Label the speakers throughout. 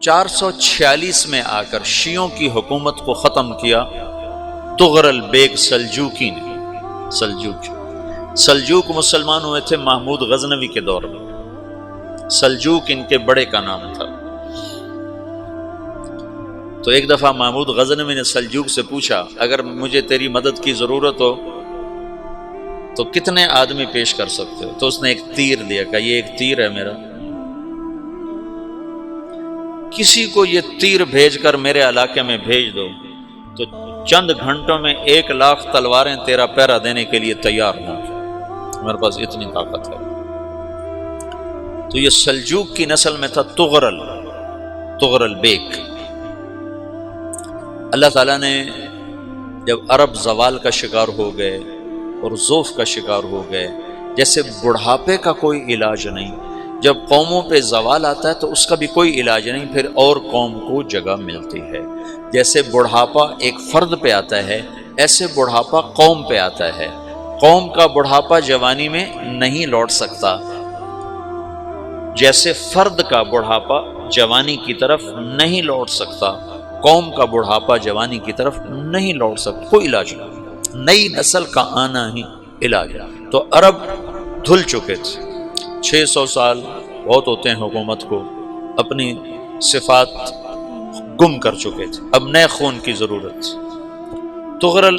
Speaker 1: 446 میں آ کر شیعوں کی حکومت کو ختم کیا تغرل بیگ سلجوکی نے۔ سلجوک مسلمان ہوئے تھے محمود غزنوی کے دور میں، سلجوک ان کے بڑے کا نام تھا۔ تو ایک دفعہ محمود غزنوی نے سلجوک سے پوچھا اگر مجھے تیری مدد کی ضرورت ہو تو کتنے آدمی پیش کر سکتے ہو؟ تو اس نے ایک تیر دیا، کہا یہ ایک تیر ہے میرا، کسی کو یہ تیر بھیج کر میرے علاقے میں بھیج دو تو چند گھنٹوں میں 1,00,000 تلواریں تیرا پہرا دینے کے لیے تیار ہوں، میرے پاس اتنی طاقت ہے۔ تو یہ سلجوک کی نسل میں تھا تغرل بیگ۔ اللہ تعالیٰ نے جب عرب زوال کا شکار ہو گئے اور ضعف کا شکار ہو گئے، جیسے بڑھاپے کا کوئی علاج نہیں، جب قوموں پہ زوال آتا ہے تو اس کا بھی کوئی علاج نہیں، پھر اور قوم کو جگہ ملتی ہے۔ جیسے بڑھاپا ایک فرد پہ آتا ہے، ایسے بڑھاپا قوم پہ آتا ہے۔ قوم کا بڑھاپا جوانی میں نہیں لوٹ سکتا، جیسے فرد کا بڑھاپا جوانی کی طرف نہیں لوٹ سکتا، قوم کا بڑھاپا جوانی کی طرف نہیں لوٹ سکتا، کوئی علاج نہیں، نئی نسل کا آنا ہی علاج۔ تو عرب دھل چکے تھے، 600 سال بہت ہوتے ہیں حکومت کو، اپنی صفات گم کر چکے تھے، اب نئے خون کی ضرورت تھی۔ تغرل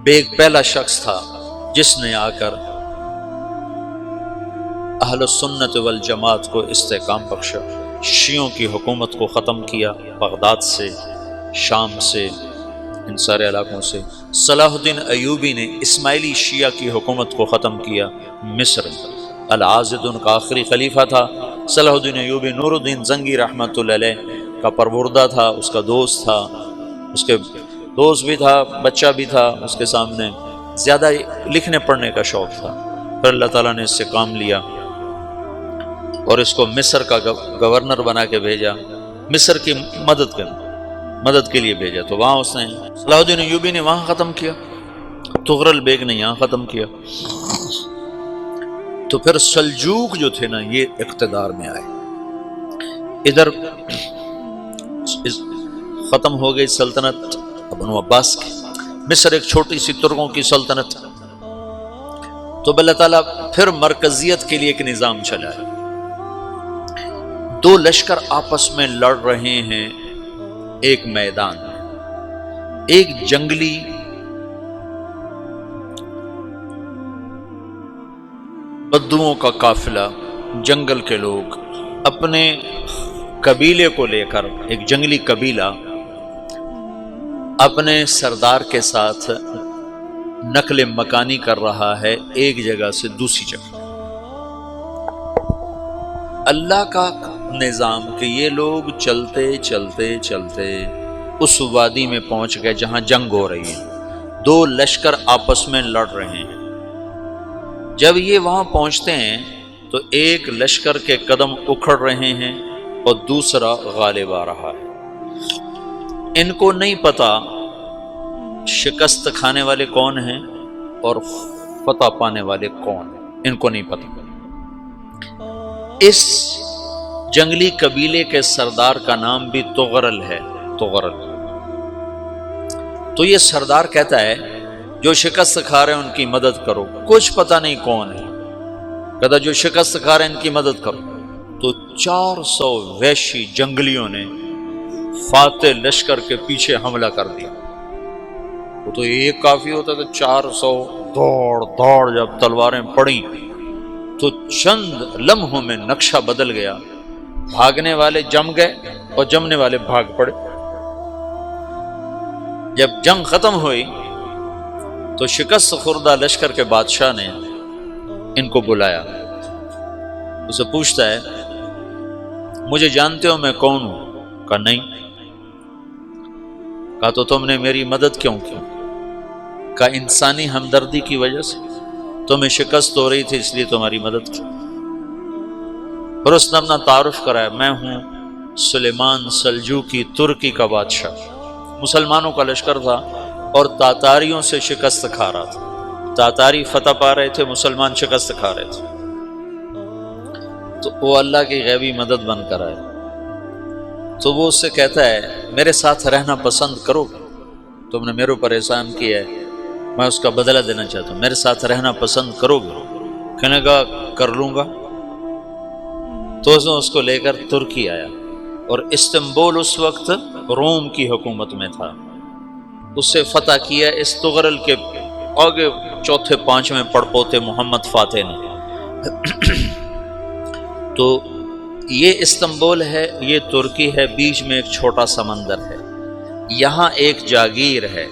Speaker 1: بیگ پہلا شخص تھا جس نے آ کر اہل سنت والجماعت کو استحکام بخشا، شیعوں کی حکومت کو ختم کیا، بغداد سے، شام سے، ان سارے علاقوں سے۔ صلاح الدین ایوبی نے اسماعیلی شیعہ کی حکومت کو ختم کیا، مصر۔ العاضد ان کا آخری خلیفہ تھا۔ صلاح الدین ایوبی نور الدین زنگی رحمۃ اللہ علیہ کا پروردہ تھا، اس کا دوست تھا، اس کے دوست بھی تھا، بچہ بھی تھا اس کے سامنے، زیادہ لکھنے پڑھنے کا شوق تھا۔ پھر اللہ تعالیٰ نے اس سے کام لیا اور اس کو مصر کا گورنر بنا کے بھیجا، مصر کی مدد کے لیے بھیجا۔ تو وہاں اس نے صلاح الدین ایوبی نے وہاں ختم کیا، تغرل بیگ نے یہاں ختم کیا۔ تو پھر سلجوک جو تھے نا یہ اقتدار میں آئے، ادھر ختم ہو گئی سلطنت بنو عباس کی، مصر ایک چھوٹی سی ترکوں کی سلطنت۔ تو اللہ تعالیٰ پھر مرکزیت کے لیے ایک نظام چلائے، دو لشکر آپس میں لڑ رہے ہیں ایک میدان میں، ایک جنگلی بدوؤں کا قافلہ، جنگل کے لوگ اپنے قبیلے کو لے کر، ایک جنگلی قبیلہ اپنے سردار کے ساتھ نقل مکانی کر رہا ہے ایک جگہ سے دوسری جگہ۔ اللہ کا نظام کہ یہ لوگ چلتے چلتے چلتے اس وادی میں پہنچ گئے جہاں جنگ ہو رہی ہے، دو لشکر آپس میں لڑ رہے ہیں۔ جب یہ وہاں پہنچتے ہیں تو ایک لشکر کے قدم اکھڑ رہے ہیں اور دوسرا غالب آ رہا ہے۔ ان کو نہیں پتا شکست کھانے والے کون ہیں اور فتح پانے والے کون ہیں، ان کو نہیں پتا۔ اس جنگلی قبیلے کے سردار کا نام بھی تغرل ہے، تغرل۔ تو یہ سردار کہتا ہے جو شکست کھا رہے ہیں ان کی مدد کرو، کچھ پتہ نہیں کون ہے، کہتا جو شکست کھا رہے ہیں ان کی مدد کرو۔ تو 400 وحشی جنگلیوں نے فاتح لشکر کے پیچھے حملہ کر دیا۔ وہ تو ایک کافی ہوتا تھا، 400 دوڑ جب تلواریں پڑیں تو چند لمحوں میں نقشہ بدل گیا، بھاگنے والے جم گئے اور جمنے والے بھاگ پڑے۔ جب جنگ ختم ہوئی تو شکست خوردہ لشکر کے بادشاہ نے ان کو بلایا، اسے پوچھتا ہے مجھے جانتے ہو میں کون ہوں؟ کہا نہیں۔ کہا تو تم نے میری مدد کیوں کی؟ کہا انسانی ہمدردی کی وجہ سے، تمہیں شکست ہو رہی تھی اس لیے تمہاری مدد کی۔ پھر اس نے اپنا تعارف کرایا، میں ہوں سلیمان سلجوکی، ترکی کا بادشاہ۔ مسلمانوں کا لشکر تھا اور تاتاریوں سے شکست کھا رہا تھا، تاتاری فتح پا رہے تھے، مسلمان شکست کھا رہے تھے۔ تو وہ اللہ کی غیبی مدد بن کر آئے، تو وہ اس سے کہتا ہے میرے ساتھ رہنا پسند کرو گے؟ تم نے میرے اوپر احسان کیا ہے، میں اس کا بدلہ دینا چاہتا ہوں، میرے ساتھ رہنا پسند کرو گے؟ کہنے کا کر لوں گا۔ تو اس کو لے کر ترکی آیا، اور استنبول اس وقت روم کی حکومت میں تھا، اسے فتح کیا اس تغرل کے آگے چوتھے پانچویں پڑپوتے محمد فاتح نے۔ تو یہ استنبول ہے، یہ ترکی ہے، بیچ میں ایک چھوٹا سمندر ہے، یہاں ایک جاگیر ہے۔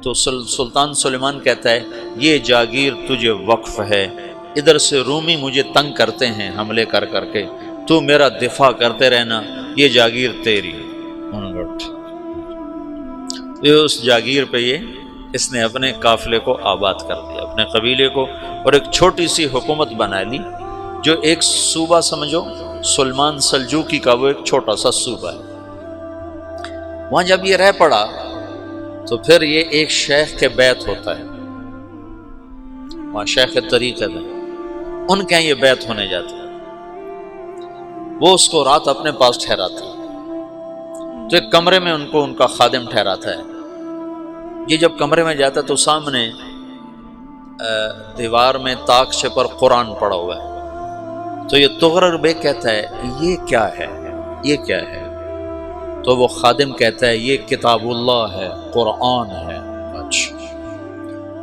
Speaker 1: تو سلطان سلیمان کہتا ہے یہ جاگیر تجھے وقف ہے، ادھر سے رومی مجھے تنگ کرتے ہیں حملے کر کر کے، تو میرا دفاع کرتے رہنا، یہ جاگیر تیری۔ اس جاگیر پہ اس نے اپنے قافلے کو آباد کر دیا، اپنے قبیلے کو، اور ایک چھوٹی سی حکومت بنا لی، جو ایک صوبہ سمجھو سلمان سلجوقی کا، وہ ایک چھوٹا سا صوبہ ہے۔ وہاں جب یہ رہ پڑا تو پھر یہ ایک شیخ کے بیت ہوتا ہے، وہاں شیخ طریقت ہے، ان کے یہ بیت ہونے جاتا ہے، وہ اس کو رات اپنے پاس ٹھہراتا ہے، تو ایک کمرے میں ان کو ان کا خادم ٹھہراتا ہے۔ یہ جب کمرے میں جاتا ہے تو سامنے دیوار میں تاکچے پر قرآن پڑا ہوا ہے، تو یہ تغرل بیگ کہتا ہے یہ کیا ہے، یہ کیا ہے؟ تو وہ خادم کہتا ہے یہ کتاب اللہ ہے، قرآن ہے۔ اچھا،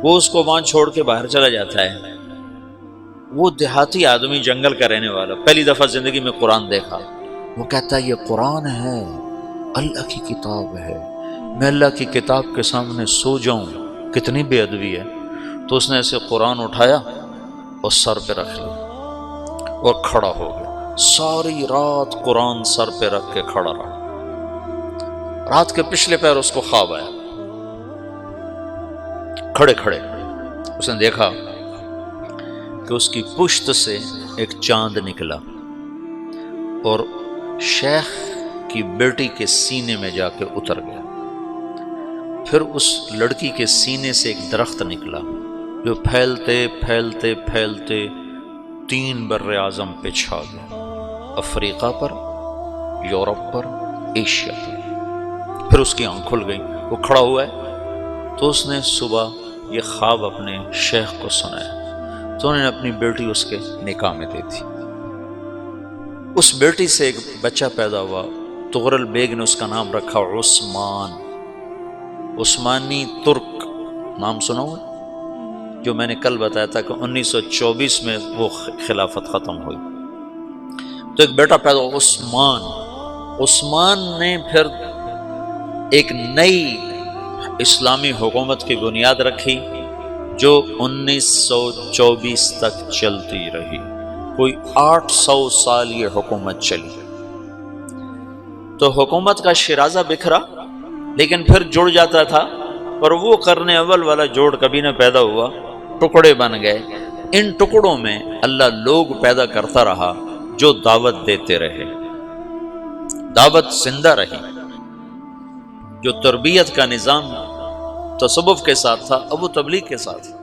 Speaker 1: وہ اس کو وہاں چھوڑ کے باہر چلا جاتا ہے۔ وہ دیہاتی آدمی، جنگل کا رہنے والا، پہلی دفعہ زندگی میں قرآن دیکھا، وہ کہتا ہے یہ قرآن ہے، اللہ کی کتاب ہے، میں اللہ کی کتاب کے سامنے سو جاؤں، کتنی بے ادبی ہے۔ تو اس نے ایسے قرآن اٹھایا اور سر پہ رکھ لیا اور کھڑا ہو گیا، ساری رات قرآن سر پہ رکھ کے کھڑا رہا۔ رات کے پچھلے پہر اس کو خواب آیا، کھڑے کھڑے اس نے دیکھا کہ اس کی پشت سے ایک چاند نکلا اور شیخ کی بیٹی کے سینے میں جا کے اتر گیا۔ پھر اس لڑکی کے سینے سے ایک درخت نکلا جو پھیلتے پھیلتے پھیلتے 3 بر اعظم پہ چھا گیا، افریقہ پر، یورپ پر، ایشیا پر۔ پھر اس کی آنکھ کھل گئی، وہ کھڑا ہوا ہے، تو اس نے صبح یہ خواب اپنے شیخ کو سنایا، تو انہوں نے اپنی بیٹی اس کے نکاح میں دے دی۔ اس بیٹی سے ایک بچہ پیدا ہوا، تغرل بیگ نے اس کا نام رکھا عثمان، عثمانی ترک نام سنا ہوا، جو میں نے کل بتایا تھا کہ 1924 میں وہ خلافت ختم ہوئی۔ تو ایک بیٹا پیدا ہوا عثمان۔ عثمان نے پھر ایک نئی اسلامی حکومت کی بنیاد رکھی جو 1924 تک چلتی رہی، کوئی 800 سال یہ حکومت چلی۔ تو حکومت کا شیرازہ بکھرا لیکن پھر جڑ جاتا تھا، پر وہ کرنے اول والا جوڑ کبھی نہ پیدا ہوا، ٹکڑے بن گئے۔ ان ٹکڑوں میں اللہ لوگ پیدا کرتا رہا جو دعوت دیتے رہے، دعوت زندہ رہی۔ جو تربیت کا نظام تصوف کے ساتھ تھا اب وہ تبلیغ کے ساتھ ہے۔